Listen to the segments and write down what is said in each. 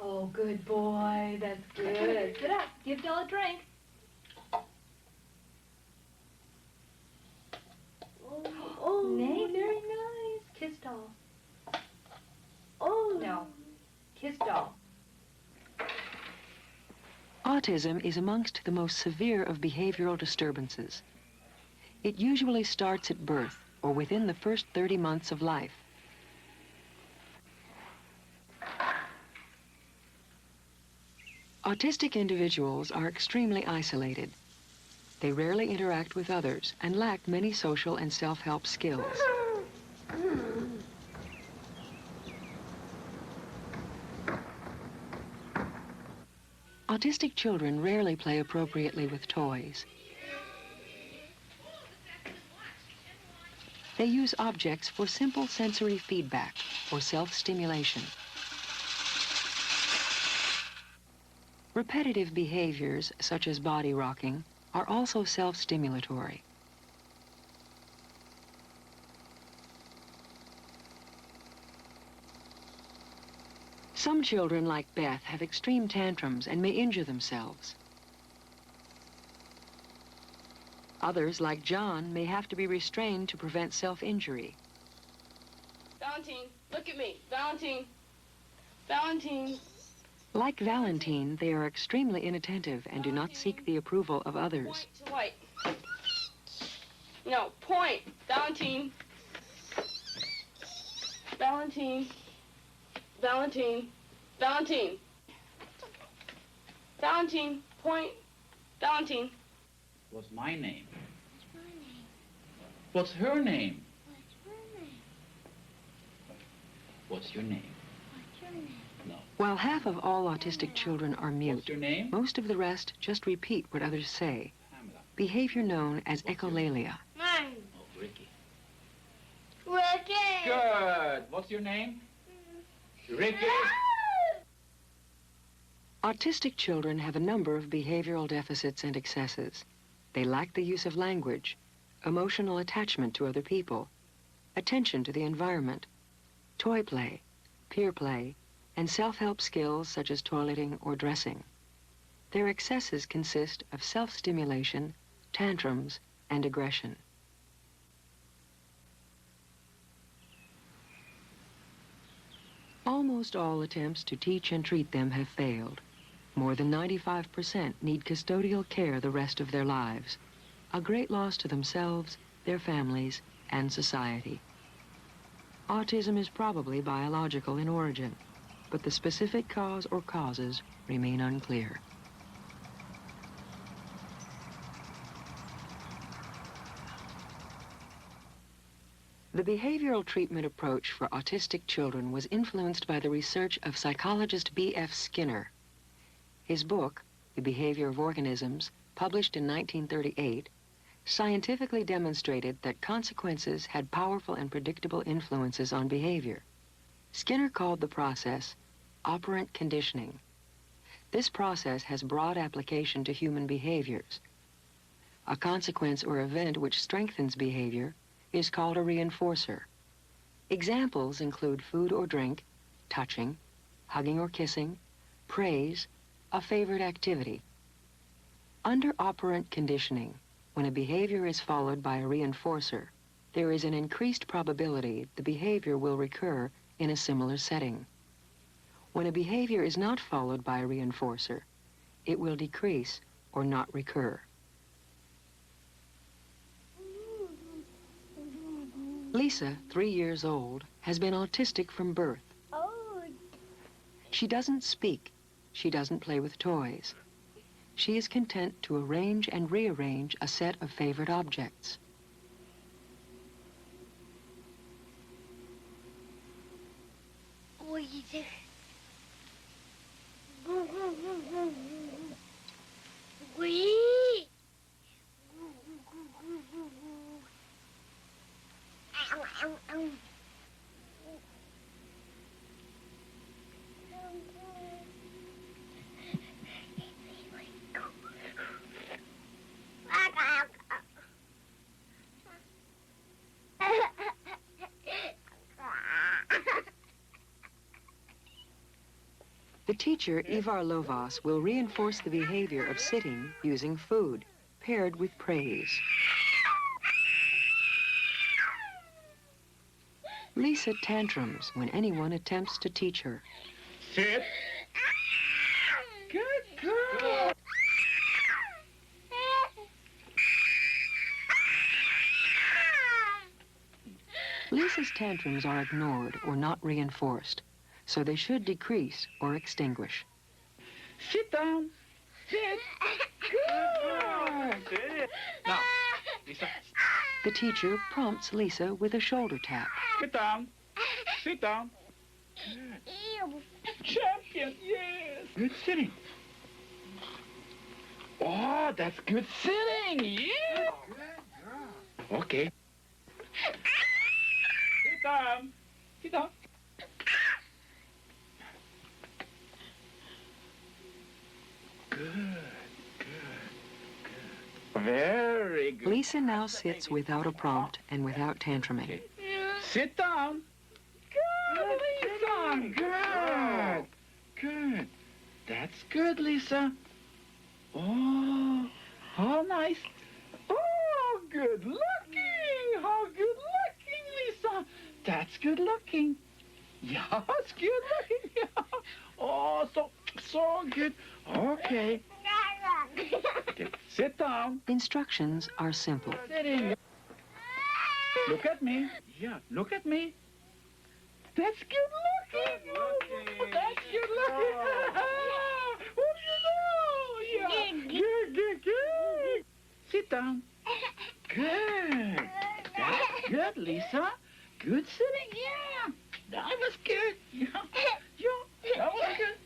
Oh, good boy. That's good. Sit up. Give Doll a drink. Oh, Nay, very nice. Kiss Doll. Oh. No. Kiss Doll. Autism is amongst the most severe of behavioral disturbances. It usually starts at birth or within the first 30 months of life. Autistic individuals are extremely isolated. They rarely interact with others and lack many social and self-help skills. Autistic children rarely play appropriately with toys. They use objects for simple sensory feedback or self-stimulation. Repetitive behaviors, such as body rocking, are also self-stimulatory. Some children, like Beth, have extreme tantrums and may injure themselves. Others, like John, may have to be restrained to prevent self-injury. Valentine, look at me. Valentine. Valentine. Like Valentine, they are extremely inattentive and do not seek the approval of others. Point to white. No, point. Valentine. Valentine. Valentine. Valentine. Valentine. Point. Valentine. What's my name? What's my name? What's her name? What's her name? What's your name? What's your name? No. While half of all autistic children are What's mute, your name? most of the rest just repeat what others say, Pamela. behavior known as echolalia. Mine. Oh, Ricky. Ricky. Good. What's your name? Ricky. Autistic children have a number of behavioral deficits and excesses. They lack the use of language, emotional attachment to other people, attention to the environment, toy play, peer play, and self-help skills such as toileting or dressing. Their excesses consist of self-stimulation, tantrums, and aggression. Almost all attempts to teach and treat them have failed. More than 95% need custodial care the rest of their lives, a great loss to themselves, their families, and society. Autism is probably biological in origin, but the specific cause or causes remain unclear. The behavioral treatment approach for autistic children was influenced by the research of psychologist B.F. Skinner. His book, The Behavior of Organisms, published in 1938, scientifically demonstrated that consequences had powerful and predictable influences on behavior. Skinner called the process operant conditioning. This process has broad application to human behaviors. A consequence or event which strengthens behavior is called a reinforcer. Examples include food or drink, touching, hugging or kissing, praise, a favorite activity. Under operant conditioning, when a behavior is followed by a reinforcer, there is an increased probability the behavior will recur in a similar setting. When a behavior is not followed by a reinforcer, it will decrease or not recur. Lisa, 3 years old, has been autistic from birth. Oh. She doesn't speak. She doesn't play with toys. She is content to arrange and rearrange a set of favorite objects. Wee. Ow, ow, ow. The teacher, Ivar Lovaas, will reinforce the behavior of sitting using food, paired with praise. Lisa tantrums when anyone attempts to teach her. Sit. Good girl. Lisa's tantrums are ignored or not reinforced, so they should decrease or extinguish. Sit down. Sit. Good. Sit. Now, Lisa, The teacher prompts Lisa with a shoulder tap. sit down. Sit down. Champion, yes. Good sitting. Oh, that's good sitting. Yeah. Okay. Sit down. Sit down. Good, good, good. Very good. Lisa now sits without a prompt and without tantruming. Sit down. Good, Lisa. Good. Good. That's good, Lisa. Oh, how nice. Oh, good looking. How good looking, Lisa. That's good looking. Yes, good looking. Yeah. Oh, so good. Okay. Okay. Sit down. Instructions are simple. Sitting. Look at me. Yeah, look at me. That's good looking. That's good looking. What do you know? Yeah. Good. Sit down. Good. That's good, Lisa. Good sitting. Yeah. That was good. Yeah. That was good.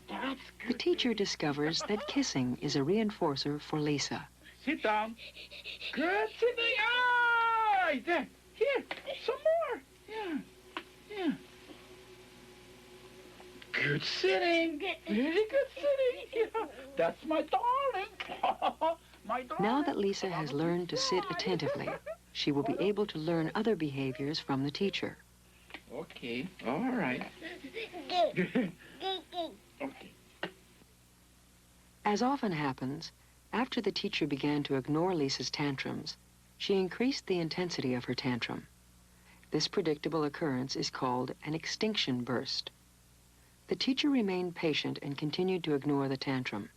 That's The good. teacher discovers that kissing is a reinforcer for Lisa. Sit down. Good sitting. Ah, there. Here, some more. Yeah. Yeah. Good sitting. Really good sitting. Yeah. That's my darling. My darling. Now that Lisa has learned to sit attentively, she will be able to learn other behaviors from the teacher. Okay. All right. Okay. As often happens, after the teacher began to ignore Lisa's tantrums, she increased the intensity of her tantrum. This predictable occurrence is called an extinction burst. The teacher remained patient and continued to ignore the tantrum.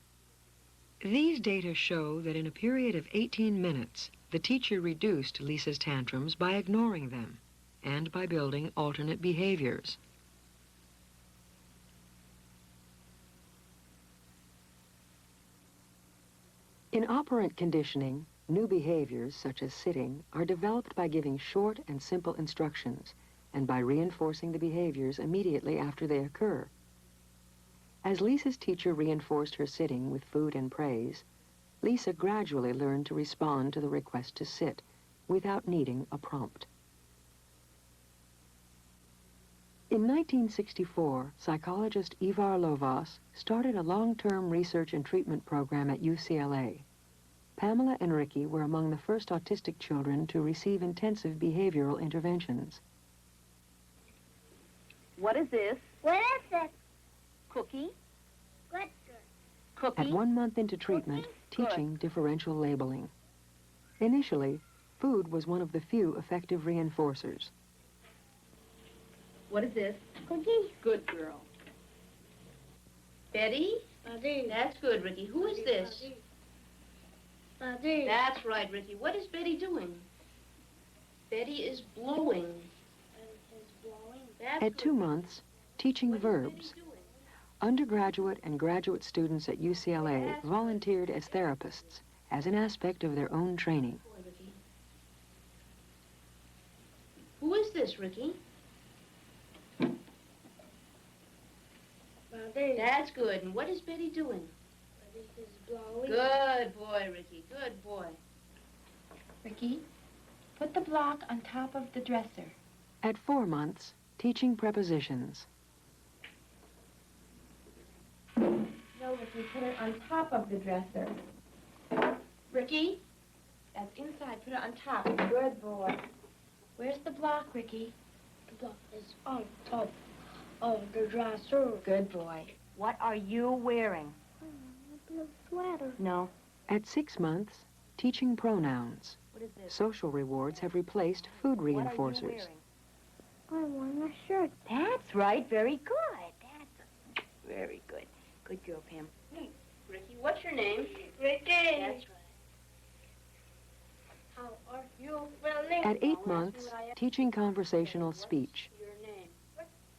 These data show that in a period of 18 minutes, the teacher reduced Lisa's tantrums by ignoring them and by building alternate behaviors. In operant conditioning, new behaviors, such as sitting, are developed by giving short and simple instructions and by reinforcing the behaviors immediately after they occur. As Lisa's teacher reinforced her sitting with food and praise, Lisa gradually learned to respond to the request to sit without needing a prompt. In 1964, psychologist Ivar Lovaas started a long-term research and treatment program at UCLA. Pamela and Ricky were among the first autistic children to receive intensive behavioral interventions. What is this? What is it? Cookie? Good. Cookie? At 1 month into treatment, teaching differential labeling. Initially, food was one of the few effective reinforcers. What is this? Cookie. Good girl. Betty? Daddy. That's good, Ricky. Who is this? Daddy. That's right, Ricky. What is Betty doing? Betty is blowing. That's At 2 good. months, teaching What is verbs. Betty doing? Undergraduate and graduate students at UCLA volunteered as therapists as an aspect of their own training. Boy, Ricky. Who is this, Ricky? Daddy. That's good. And what is Betty doing? This is blowing. Good boy, Ricky. Good boy. Ricky, put the block on top of the dresser. At 4 months, teaching prepositions. No, Ricky, put it on top of the dresser. Ricky? That's inside. Put it on top. Good boy. Where's the block, Ricky? The block is on top Oh, the dresser. Good boy. What are you wearing? A blue sweater. No. At 6 months, teaching pronouns. What is this? Social rewards have replaced food reinforcers. What are you I want a shirt. wearing? That's right. Very good. That's very good. Good girl, Pam. Ricky, what's your name? Ricky. That's right. How are you feeling? At 8 months, teaching conversational speech. Your name.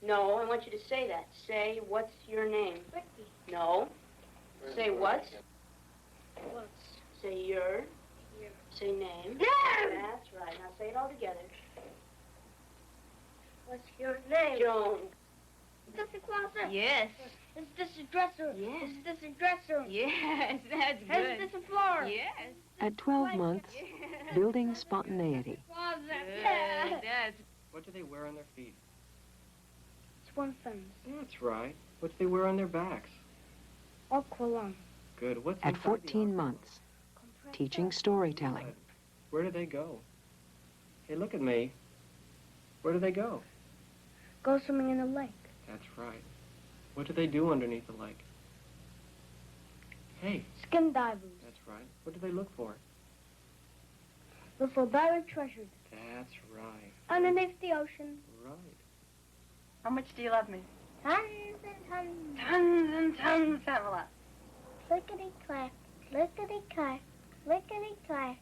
No, I want you to say that. Say, what's your name? Ricky. No. Say what's. What's Say your. your Say name. Yeah. That's right. Now say it all together. What's your name? Joan. Is this a closet? Yes. Is this a dresser? Yes. Is this a dresser? Yes, that's Is this a floor? Yes. At 12 months, building spontaneity. Closet. Good. That's What do they wear on their feet? Swan fins. That's right. What do they wear on their backs? Aqualung. Good. What's At inside the 14 months, teaching storytelling. Good. Where do they go? Hey, look at me. Where do they go? Go swimming in the lake. That's right. What do they do underneath the lake? Hey, Skin divers. that's right. What do they look for? Look for buried treasures. That's right. Underneath the ocean. Right. How much do you love me? Tons and tons. Tons and tons, Pamela. Clickety-clack. Clickety-clack. Clickety-clack.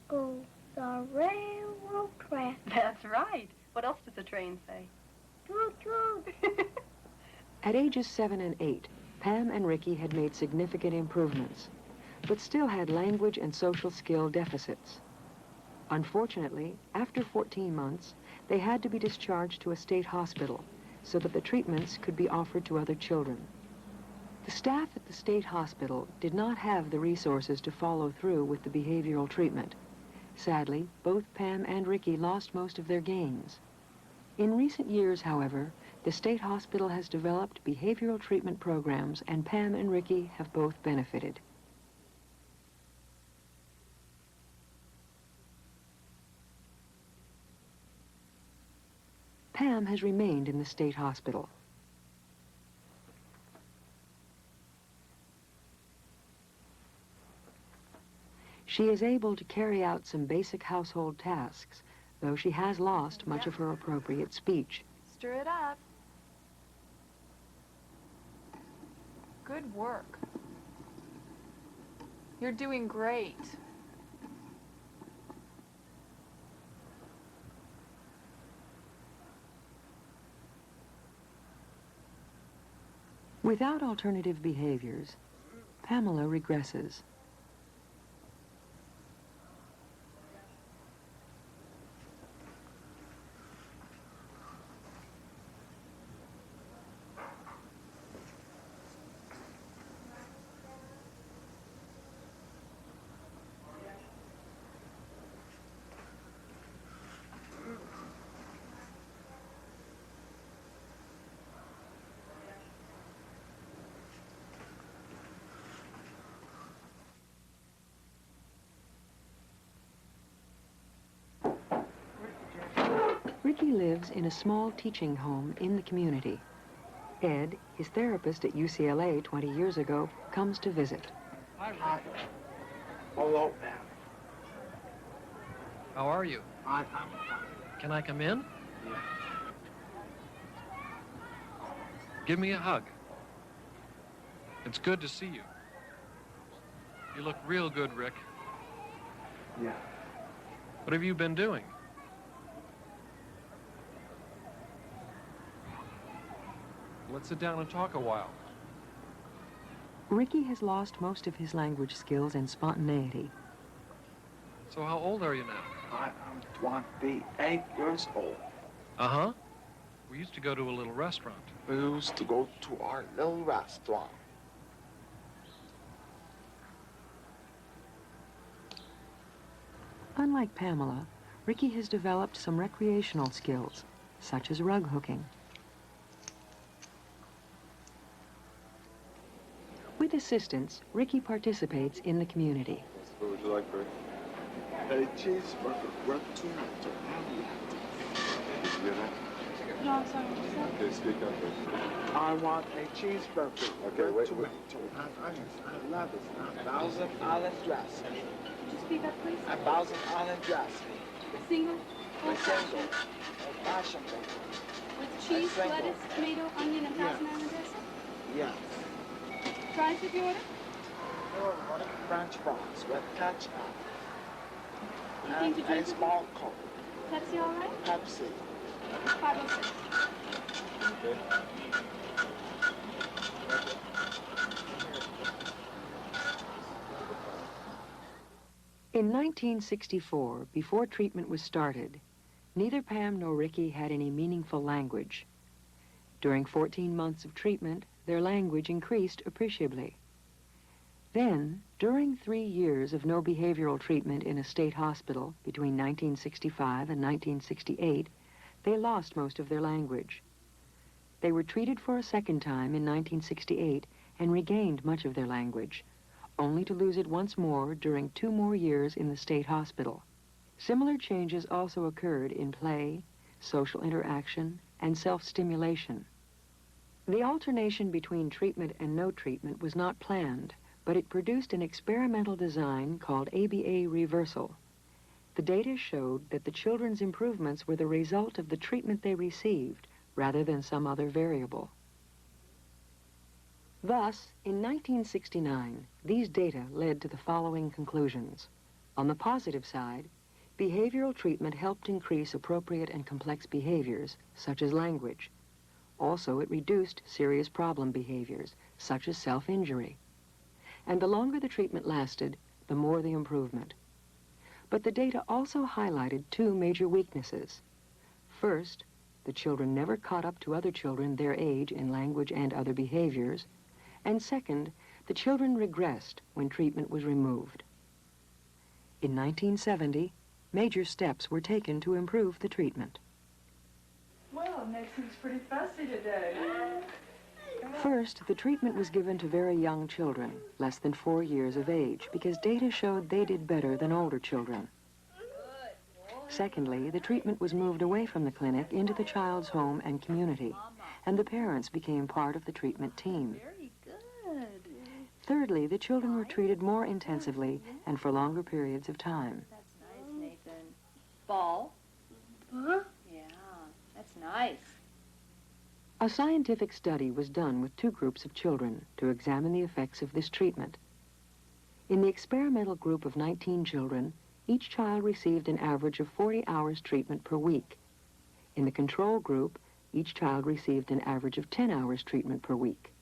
Goes the railroad track. That's right. What else does the train say? Toot-toot. At ages 7 and 8, Pam and Ricky had made significant improvements, but still had language and social skill deficits. Unfortunately, after 14 months, they had to be discharged to a state hospital so that the treatments could be offered to other children. The staff at the state hospital did not have the resources to follow through with the behavioral treatment. Sadly, both Pam and Ricky lost most of their gains. In recent years, however, the state hospital has developed behavioral treatment programs, and Pam and Ricky have both benefited. Pam has remained in the state hospital. She is able to carry out some basic household tasks, though she has lost much of her appropriate speech. Stir it up. Good work. You're doing great. Without alternative behaviors, Pamela regresses. Ricky lives in a small teaching home in the community. Ed, his therapist at UCLA 20 years ago, comes to visit. Hi. Hello, Pam. How are you? I'm Can I come in? Yeah. Give me a hug. It's good to see you. You look real good, Rick. Yeah. What have you been doing? Let's sit down and talk a while. Ricky has lost most of his language skills and spontaneity. So how old are you now? I'm 28 years old. Uh-huh. We used to go to a little restaurant. We used to go to our little restaurant. Unlike Pamela, Ricky has developed some recreational skills, such as rug hooking. With assistance, Ricky participates in the community. What would you like, Rick? A cheeseburger, red tomato, and lettuce. No, I'm sorry. What's that? Okay, speak up, please. I want a cheeseburger. Okay, wait. Hot onions. I love it. A thousand olive dressing. Could you speak up, please? A thousand olive dressing. A single, A old-fashioned, single. Old-fashioned bacon. with cheese, single. lettuce, tomato, onion, and Yes. thousand island dressing. Yes. Fries if you order. One French fries with ketchup. Anything to And drink a with small Coke. Pepsi, all right? Pepsi. 506. Okay. In 1964, before treatment was started, neither Pam nor Ricky had any meaningful language. During 14 months of treatment, their language increased appreciably. Then, during 3 years of no behavioral treatment in a state hospital between 1965 and 1968, they lost most of their language. They were treated for a second time in 1968 and regained much of their language, only to lose it once more during 2 more years in the state hospital. Similar changes also occurred in play, social interaction, and self-stimulation. The alternation between treatment and no treatment was not planned, but it produced an experimental design called EIBI reversal. The data showed that the children's improvements were the result of the treatment they received, rather than some other variable. Thus, in 1969, these data led to the following conclusions. On the positive side, behavioral treatment helped increase appropriate and complex behaviors, such as language. Also, it reduced serious problem behaviors, such as self-injury. And the longer the treatment lasted, the more the improvement. But the data also highlighted 2 major weaknesses. First, the children never caught up to other children their age in language and other behaviors. And second, the children regressed when treatment was removed. In 1970, major steps were taken to improve the treatment. Well, Nick seems pretty fussy today. First, the treatment was given to very young children, less than 4 years of age, because data showed they did better than older children. Secondly, the treatment was moved away from the clinic into the child's home and community, and the parents became part of the treatment team. Very good. Thirdly, the children were treated more intensively and for longer periods of time. That's nice, Nathan. Ball? Huh? Yeah, that's nice. A scientific study was done with 2 groups of children to examine the effects of this treatment. In the experimental group of 19 children, each child received an average of 40 hours treatment per week. In the control group, each child received an average of 10 hours treatment per week.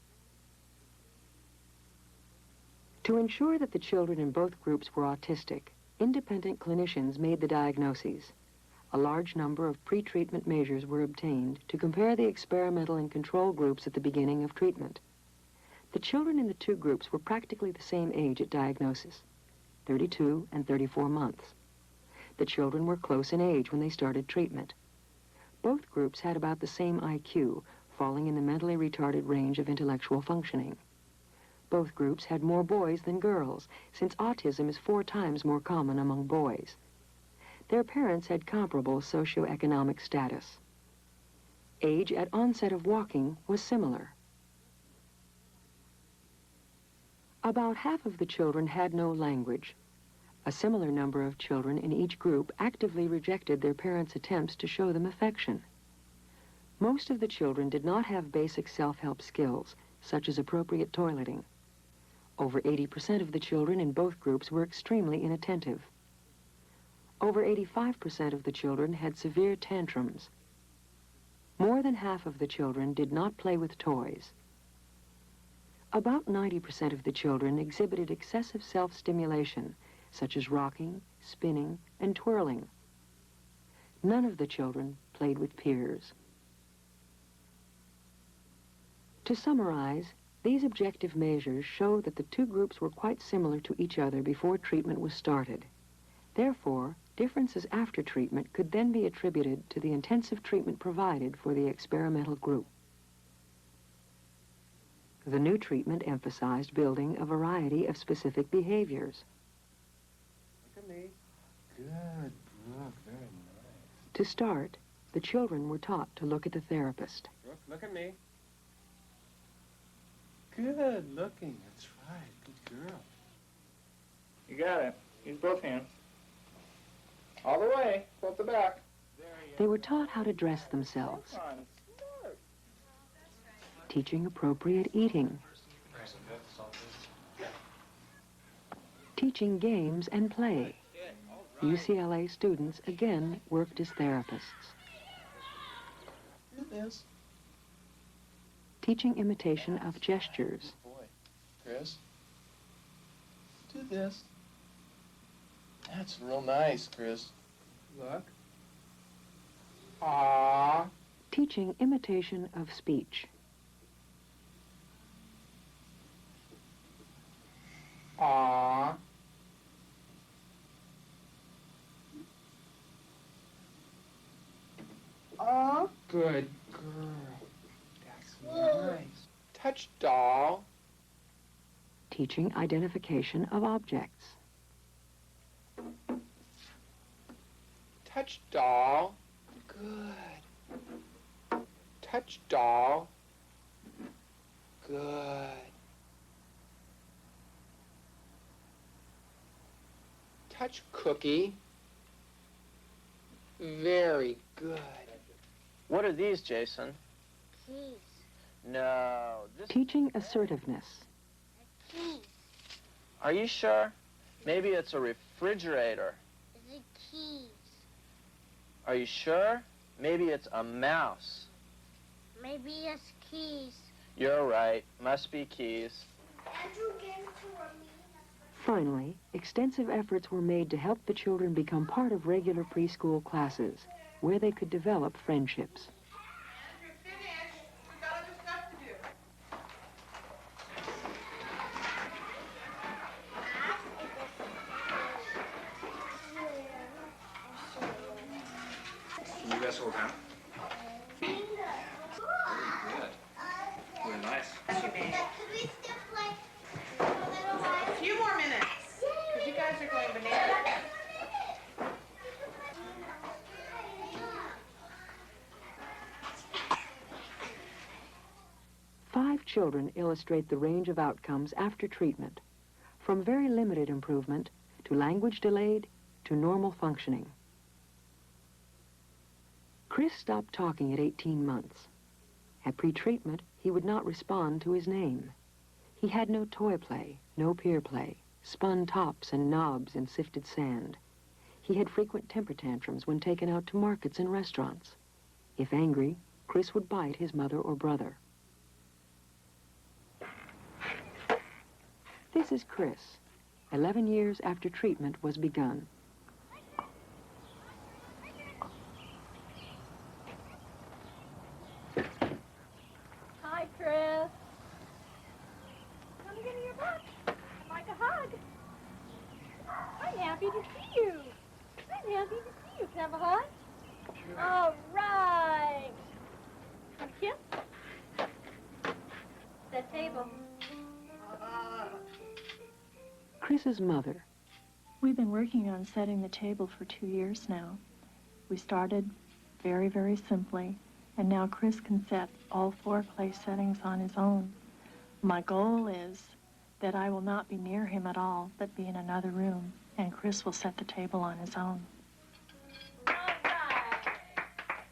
To ensure that the children in both groups were autistic, independent clinicians made the diagnoses. A large number of pre-treatment measures were obtained to compare the experimental and control groups at the beginning of treatment. The children in the 2 groups were practically the same age at diagnosis, 32 and 34 months. The children were close in age when they started treatment. Both groups had about the same IQ, falling in the mentally retarded range of intellectual functioning. Both groups had more boys than girls, since autism is 4 times more common among boys. Their parents had comparable socioeconomic status. Age at onset of walking was similar. About half of the children had no language. A similar number of children in each group actively rejected their parents' attempts to show them affection. Most of the children did not have basic self-help skills, such as appropriate toileting. Over 80% of the children in both groups were extremely inattentive. Over 85% of the children had severe tantrums. More than half of the children did not play with toys. About 90% of the children exhibited excessive self-stimulation, such as rocking, spinning, and twirling. None of the children played with peers. To summarize, these objective measures show that the 2 groups were quite similar to each other before treatment was started. Therefore, differences after treatment could then be attributed to the intensive treatment provided for the experimental group. The new treatment emphasized building a variety of specific behaviors. Look at me. Good. Look, very nice. To start, the children were taught to look at the therapist. Look at me. Good looking. That's right. Good girl. You got it. Use both hands. All the way. Pull up the back. They were taught how to dress themselves, teaching appropriate eating, teaching games and play. UCLA students again worked as therapists. Do this. Teaching imitation of gestures. Boy. Chris. Do this. That's real nice, Chris. Look. Aww. Teaching imitation of speech. Aww. Oh. Good girl. That's nice. Touch doll. Teaching identification of objects. Touch doll. Good. Touch doll. Good. Touch cookie. Very good. What are these, Jason? Keys. No, this... Teaching assertiveness. Keys. Are you sure? Maybe it's a refrigerator. The keys. Are you sure? Maybe it's a mouse. Maybe it's keys. You're right. Must be keys. Andrew gave it to me. Finally, extensive efforts were made to help the children become part of regular preschool classes, where they could develop friendships. Andrew, finish. We got other stuff to do. Can you guys hold down? Very good. Really nice. Could we still play for a little while? A few more minutes, because you guys are going bananas. 5 children illustrate the range of outcomes after treatment, from very limited improvement to language delayed to normal functioning. Chris stopped talking at 18 months. At pre-treatment, he would not respond to his name. He had no toy play, no peer play, spun tops and knobs in sifted sand. He had frequent temper tantrums when taken out to markets and restaurants. If angry, Chris would bite his mother or brother. This is Chris, 11 years after treatment was begun. Hi, Chris. Come give me your book. I'd like a hug. I'm happy to see you. I'm happy to see you. Can I have a hug? Sure. All right. A kiss? That table. Chris's mother. We've been working on setting the table for 2 years now. We started very, very simply, and now Chris can set all 4 place settings on his own. My goal is that I will not be near him at all, but be in another room, and Chris will set the table on his own. All right.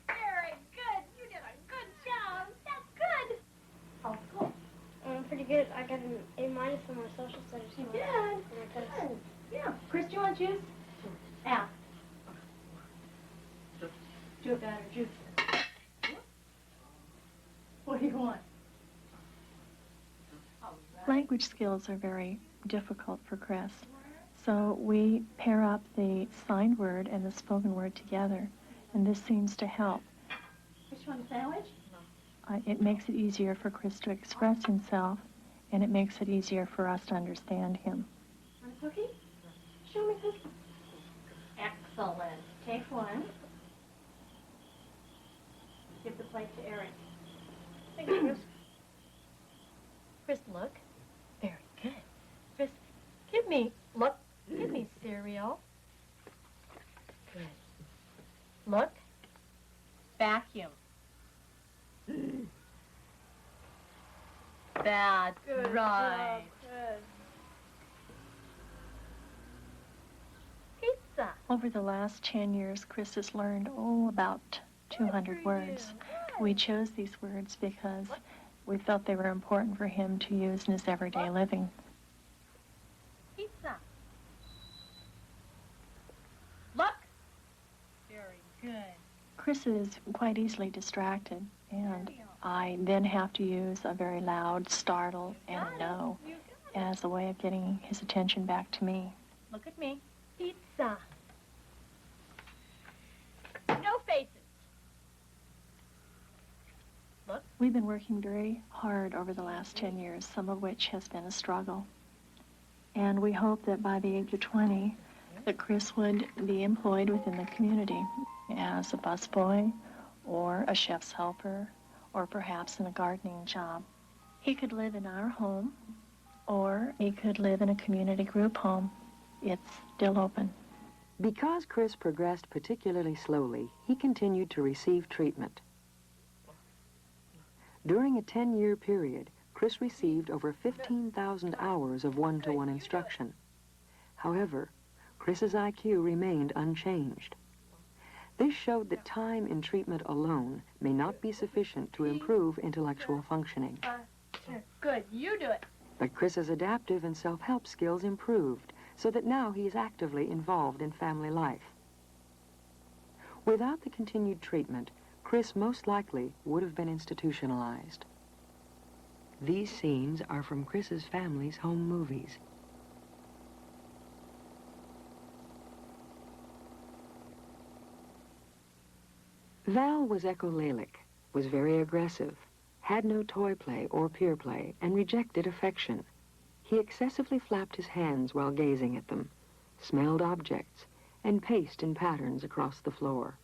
Very good. You did a good job. That's good. Oh, cool. Pretty good. I got an A- on my social studies. You did. Good. Yeah. Chris, do you want juice? Al. Do it better, juice. What do you want? Language skills are very difficult for Chris, so we pair up the signed word and the spoken word together, and this seems to help. Which one, sandwich? It makes it easier for Chris to express himself, and it makes it easier for us to understand him. Want a cookie? Show me cookie. Excellent. Take one. Give the plate to Eric. Thank you, Chris. Chris, look. Very good. Chris, give me cereal. Good. Look. Vacuum. That's Good right. job, Chris. Pizza. Over the last 10 years, Chris has learned, about 200 words. We chose these words because we felt they were important for him to use in his everyday living. Pizza. Look. Very good. Chris is quite easily distracted, and I then have to use a very loud startle and a no as a way of getting his attention back to me. Look at me. Pizza. No faces. Look. We've been working very hard over the last 10 years, some of which has been a struggle. And we hope that by the age of 20, that Chris would be employed within the community as a busboy or a chef's helper or perhaps in a gardening job. He could live in our home or he could live in a community group home. It's still open. Because Chris progressed particularly slowly, he continued to receive treatment. During a 10-year period, Chris received over 15,000 hours of one-to-one instruction. However, Chris's IQ remained unchanged. This showed that time in treatment alone may not be sufficient to improve intellectual functioning. Good, you do it. But Chris's adaptive and self-help skills improved, so that now he is actively involved in family life. Without the continued treatment, Chris most likely would have been institutionalized. These scenes are from Chris's family's home movies. Val was echolalic, was very aggressive, had no toy play or peer play, and rejected affection. He excessively flapped his hands while gazing at them, smelled objects, and paced in patterns across the floor.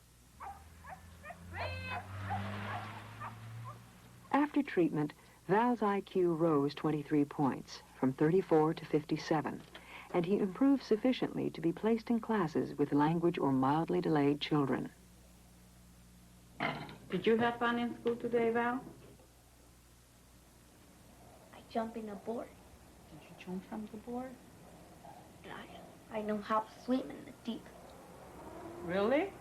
After treatment, Val's IQ rose 23 points, from 34 to 57, and he improved sufficiently to be placed in classes with language or mildly delayed children. Did you have fun in school today, Val? I jump in a board. Did you jump from the board? I know how to swim in the deep. Really?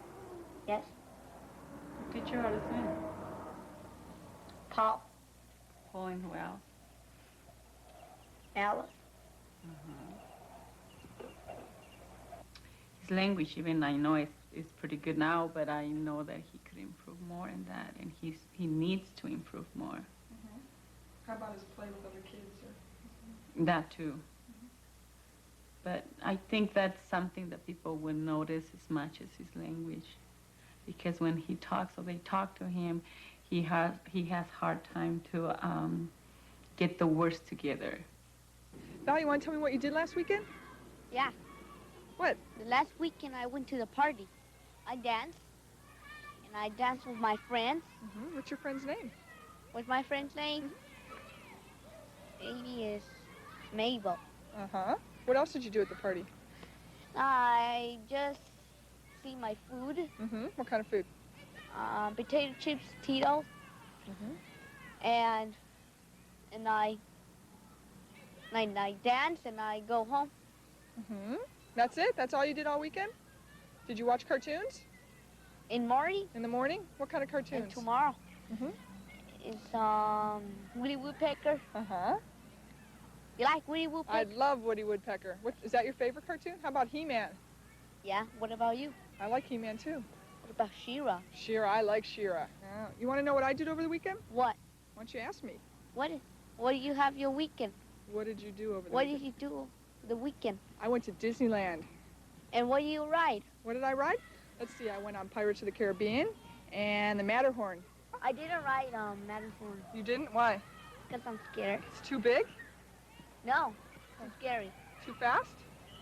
Yes. Who teach you how to swim? Paul. Paul and who else? Alice. His language, even I know is pretty good now, but I know that he could improve more in that, and he needs to improve more. How about his play with other kids? Or... That too. But I think that's something that people will notice as much as his language, because when he talks or they talk to him, he has hard time to get the words together. Val, you want to tell me what you did last weekend? Yeah. What? The last weekend I went to the party. I danced, and I danced with my friends. What's your friend's name? What's my friend's name? Baby is Mabel. What else did you do at the party? I just see my food. What kind of food? Potato chips, Tito's. And I dance and I go home. That's it? That's all you did all weekend? Did you watch cartoons? In morning? In the morning? What kind of cartoons? And tomorrow. It's Woody Woodpecker. You like Woody Woodpecker? I love Woody Woodpecker. Is that your favorite cartoon? How about He-Man? Yeah. What about you? I like He-Man too. What about She-Ra? She-Ra, I like She-Ra. You want to know what I did over the weekend? What? Why don't you ask me? What did you have your weekend? What did you do over the What weekend? did you do the weekend? I went to Disneyland. And what did you ride? What did I ride? Let's see, I went on Pirates of the Caribbean and the Matterhorn. I didn't ride Matterhorn. You didn't? Why? Because I'm scared. It's too big? No, too scary. Too fast?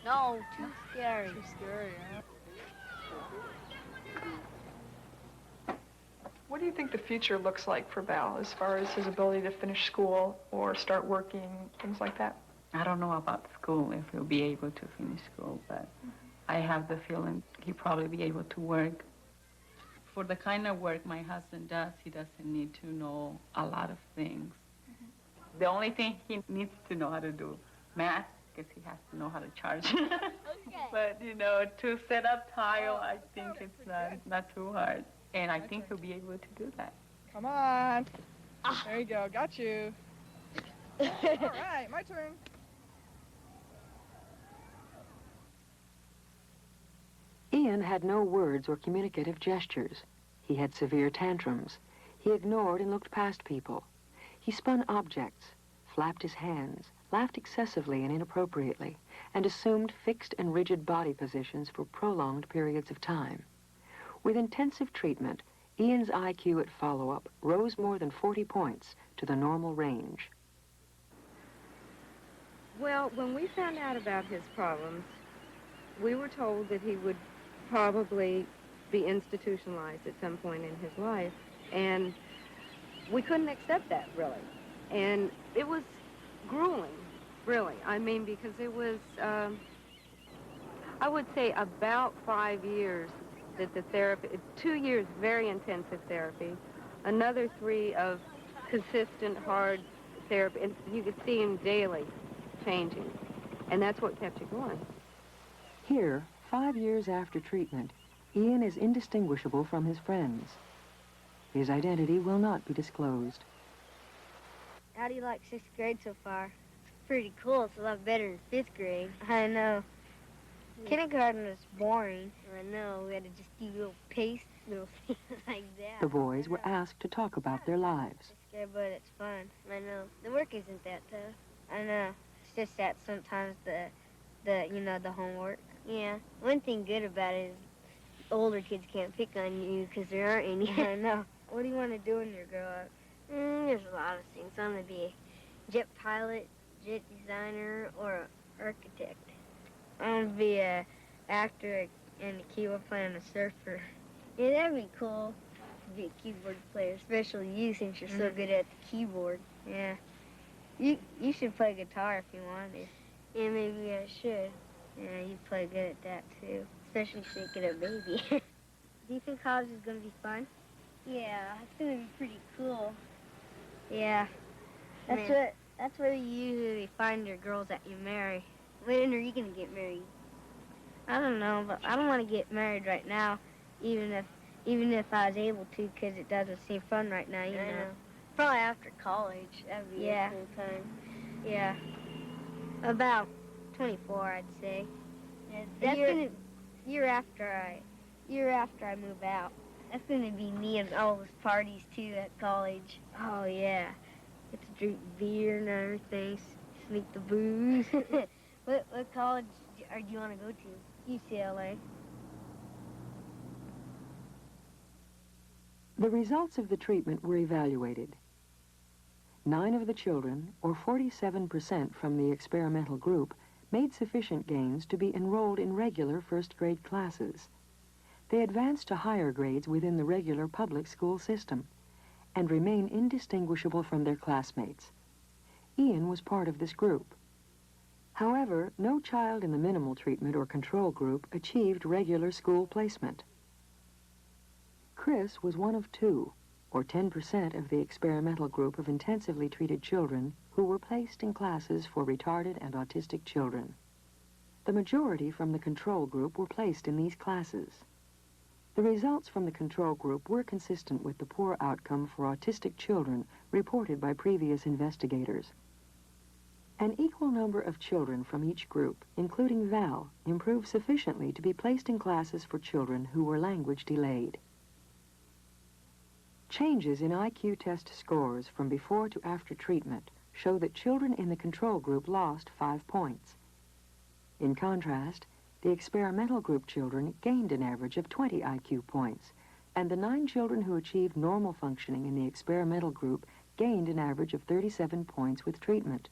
No, too scary. Too scary, huh? What do you think the future looks like for Val as far as his ability to finish school or start working, things like that? I don't know about school, if he'll be able to finish school, but I have the feeling he'll probably be able to work. for the kind of work my husband does, he doesn't need to know a lot of things. The only thing he needs to know how to do, math, because he has to know how to charge. But, you know, to set up tile, I think it's not too hard. And I think he'll be able to do that. Come on. There you go. Got you. All right, my turn. Ian had no words or communicative gestures. He had severe tantrums. He ignored and looked past people. He spun objects, flapped his hands, laughed excessively and inappropriately, and assumed fixed and rigid body positions for prolonged periods of time. With intensive treatment, Ian's IQ at follow-up rose more than 40 points to the normal range. Well, when we found out about his problems, we were told that he would probably be institutionalized at some point in his life, and we couldn't accept that, really. And it was grueling, really. I mean, because it was, I would say about 5 years that the therapy, 2 years very intensive therapy, another 3 of consistent, hard therapy, and you could see him daily changing, and that's what kept you going. Here, 5 years after treatment, Ian is indistinguishable from his friends. His identity will not be disclosed. How do you like 6th grade so far? It's pretty cool. It's a lot better than 5th grade. I know. Kindergarten was boring. I know. We had to just do little pace, little things like that. The boys were asked to talk about their lives. It's scary, but it's fun. I know. The work isn't that tough. I know. It's just that sometimes the homework. Yeah. One thing good about it is older kids can't pick on you because there aren't any. I know. What do you want to do when you grow up? There's a lot of things. I'm going to be a jet pilot, jet designer, or an architect. I'm going to be an actor and a keyboard player and a surfer. Yeah, that'd be cool to be a keyboard player, especially you since you're so good at the keyboard. Yeah. You should play guitar if you wanted. Yeah, maybe I should. Yeah, you play good at that too, especially if you get a baby. Do you think college is going to be fun? Yeah, it's going to be pretty cool. Yeah. That's where you usually find your girls that you marry. When are you going to get married? I don't know, but I don't want to get married right now, even if I was able to, because it doesn't seem fun right now, you know. Probably after college. That'd be a cool time. Yeah. About 24, I'd say. That's year after I move out. That's gonna be me and all those parties too at college. Oh yeah, get to drink beer and everything, sneak the booze. What college do you want to go to? UCLA. The results of the treatment were evaluated. 9 of the children, or 47% from the experimental group, made sufficient gains to be enrolled in regular first-grade classes. They advanced to higher grades within the regular public school system and remain indistinguishable from their classmates. Ian was part of this group. However, no child in the minimal treatment or control group achieved regular school placement. Chris was one of 2, or 10% of the experimental group of intensively treated children who were placed in classes for retarded and autistic children. The majority from the control group were placed in these classes. The results from the control group were consistent with the poor outcome for autistic children reported by previous investigators. An equal number of children from each group, including Val, improved sufficiently to be placed in classes for children who were language delayed. Changes in IQ test scores from before to after treatment show that children in the control group lost 5 points. In contrast, the experimental group children gained an average of 20 IQ points, and the 9 children who achieved normal functioning in the experimental group gained an average of 37 points with treatment.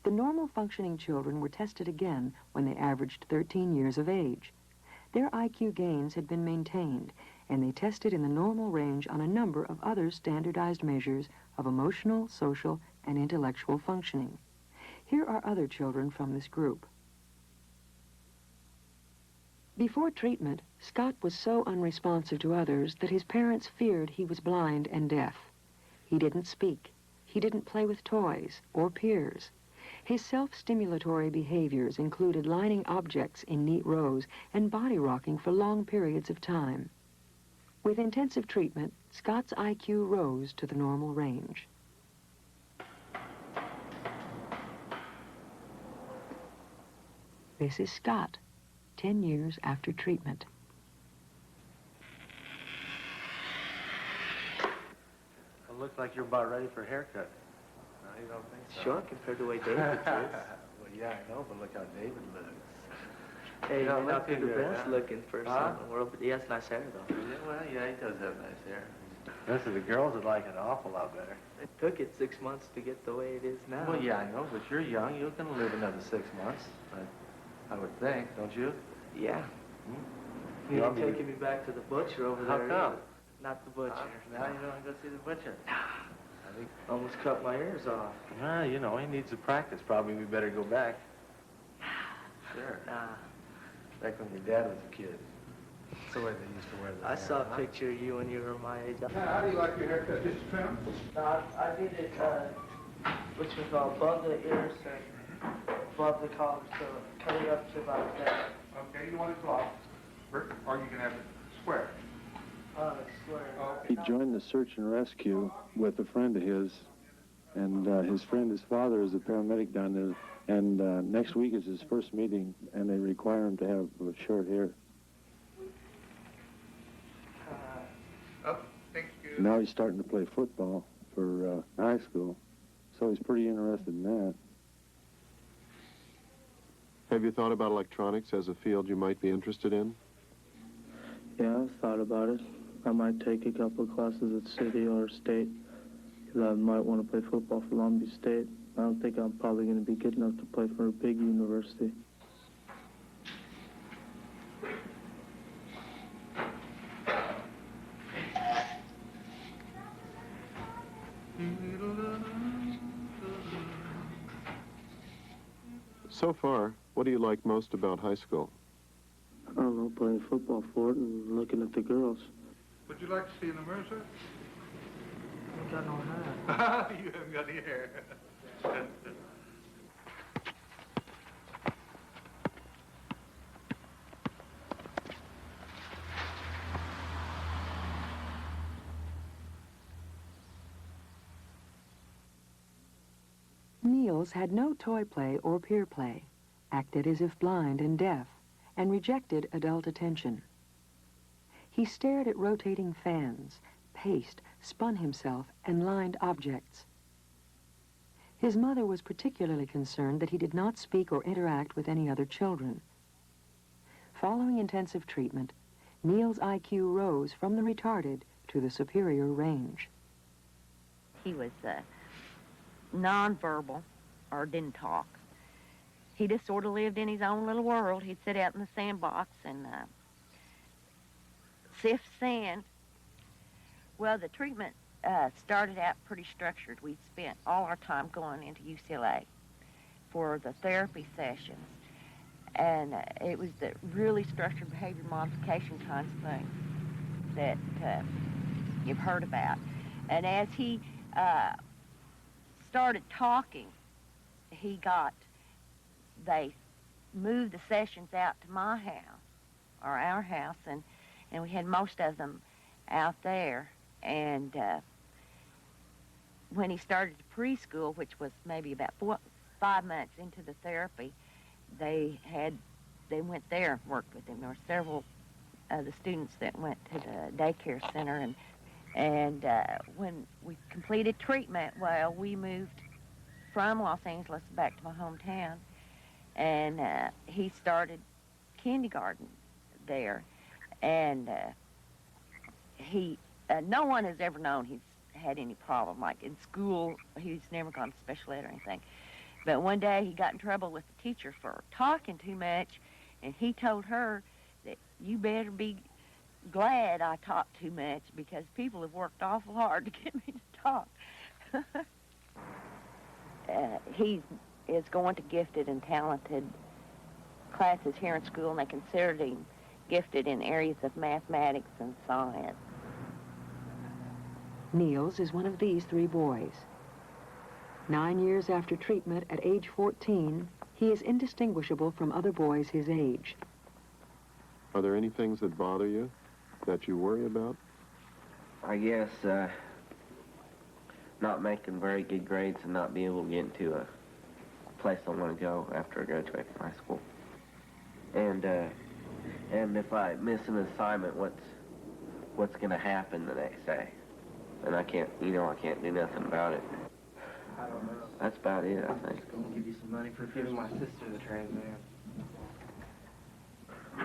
The normal functioning children were tested again when they averaged 13 years of age. Their IQ gains had been maintained, and they tested in the normal range on a number of other standardized measures of emotional, social, and intellectual functioning. Here are other children from this group. Before treatment, Scott was so unresponsive to others that his parents feared he was blind and deaf. He didn't speak. He didn't play with toys or peers. His self-stimulatory behaviors included lining objects in neat rows and body rocking for long periods of time. With intensive treatment, Scott's IQ rose to the normal range. This is Scott, 10 years after treatment. It looks like you're about ready for a haircut. No, you don't think so? Sure, compared to the way David is. Well, yeah, I know, but look how David looks. Hey, You don't you're look not the too good, best huh? looking person Huh? in the world, but he has nice hair, though. Yeah, well, yeah, he does have nice hair. Listen, the girls would like it an awful lot better. It took it 6 months to get the way it is now. Well, yeah, I know, but you're young. You can live another 6 months. I would think, don't you? Yeah. Hmm? You're taking me back to the butcher over How there. come? Not the butcher. Now you don't go see the butcher. I think, Almost cut my ears off. well, you know, he needs to practice. Probably we better go back. Sure. Nah. Back when your dad was a kid. That's the way they used to wear the I hair, saw a huh? picture of you when you were my age. How do you like your haircut? Just trim? No, I did it, which we call above the ears and above the collar, so cut it up to about that. Okay, you want it blocked, or you can have it square. Square. He joined the search and rescue with a friend of his, and his friend, his father, is a paramedic down there. And next week is his first meeting, and they require him to have short hair. Oh, thank you. Now he's starting to play football for high school, so he's pretty interested in that. Have you thought about electronics as a field you might be interested in? Yeah, I've thought about it. I might take a couple of classes at City or State, because I might want to play football for Long Beach State. I don't think I'm probably going to be good enough to play for a big university. So far, what do you like most about high school? I don't know, playing football for it and looking at the girls. Would you like to see an immerser? I got no hair. You haven't got any hair. Niels had no toy play or peer play, acted as if blind and deaf, and rejected adult attention. He stared at rotating fans, paced, spun himself, and lined objects. His mother was particularly concerned that he did not speak or interact with any other children. Following intensive treatment, Niels' IQ rose from the retarded to the superior range. He was nonverbal, or didn't talk. He just sort of lived in his own little world. He'd sit out in the sandbox and sift sand. Well, the treatment started out pretty structured. We'd spent all our time going into UCLA for the therapy sessions. And it was the really structured behavior modification kinds of things that you've heard about. And as he started talking, they moved the sessions out to my house, or our house, and we had most of them out there. And when he started preschool, which was maybe about 5 months into the therapy, they went there and worked with him. There were several of the students that went to the daycare center, and when we completed treatment, well, we moved from Los Angeles back to my hometown, and he started kindergarten there, and no one has ever known he's had any problem. Like in school, he's never gone to special ed or anything. But one day he got in trouble with the teacher for talking too much, and he told her that you better be glad I talk too much because people have worked awful hard to get me to talk. He is going to gifted and talented classes here in school, and they considered him gifted in areas of mathematics and science. Niels is one of these 3 boys. 9 years after treatment, at age 14, he is indistinguishable from other boys his age. Are there any things that bother you, that you worry about? I guess not making very good grades and not being able to get into a place I want to go after I graduate from high school. And if I miss an assignment, what's going to happen the next day? And I can't do nothing about it. I don't know. That's about it, I think. I'm gonna give you some money for giving my sister the trans man.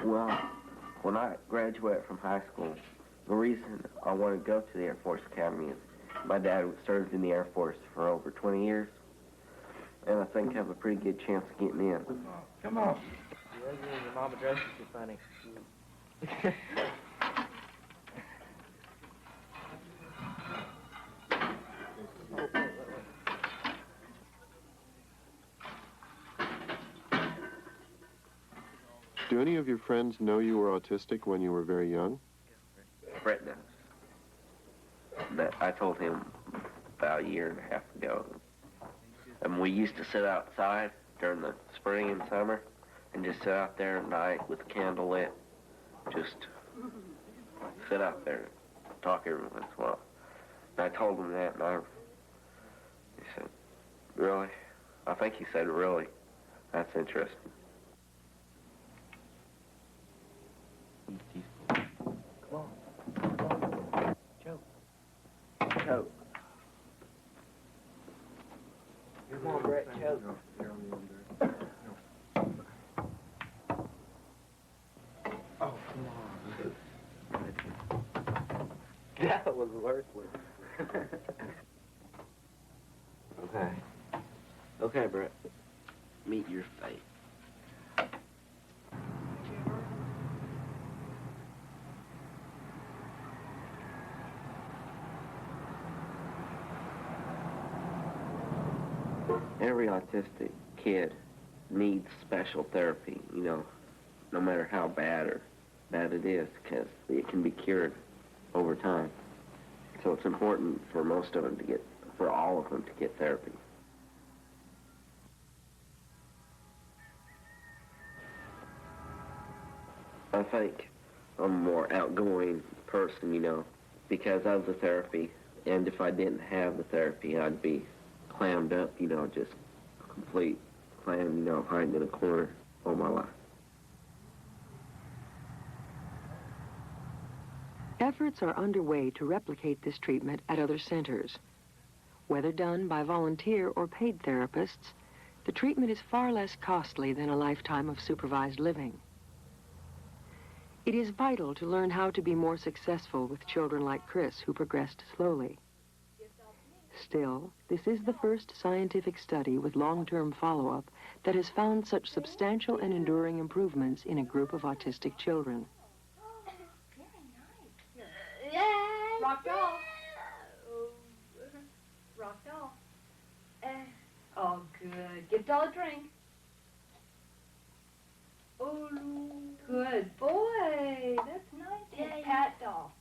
Well, when I graduate from high school, the reason I want to go to the Air Force Academy is my dad served in the Air Force for over 20 years, and I think I have a pretty good chance of getting in. Come on. Yeah, your mama dresses you funny. Do any of your friends know you were autistic when you were very young? Brett knows. That I told him about a year and a half ago. And we used to sit outside during the spring and summer and just sit out there at night with a candle lit. Just sit out there and talk every once in a while. And I told him that, and he said, really? I think he said, really? That's interesting. Come on. Choke. Choke. Come on, Brett, choke. Oh, come on. That was worthless. Okay. Okay, Brett. Meet your fate. Every autistic kid needs special therapy, no matter how bad it is, because it can be cured over time. So it's important for for all of them to get therapy. I think I'm a more outgoing person, because of the therapy, and if I didn't have the therapy, I'd be clammed up, just complete clam, hiding in a corner all my life. Efforts are underway to replicate this treatment at other centers. Whether done by volunteer or paid therapists, the treatment is far less costly than a lifetime of supervised living. It is vital to learn how to be more successful with children like Chris, who progressed slowly. Still, this is the first scientific study with long-term follow-up that has found such substantial and enduring improvements in a group of autistic children. Rock doll. Rock doll. Oh, good. Give doll a drink. Oh, good boy. That's nice. Pat doll.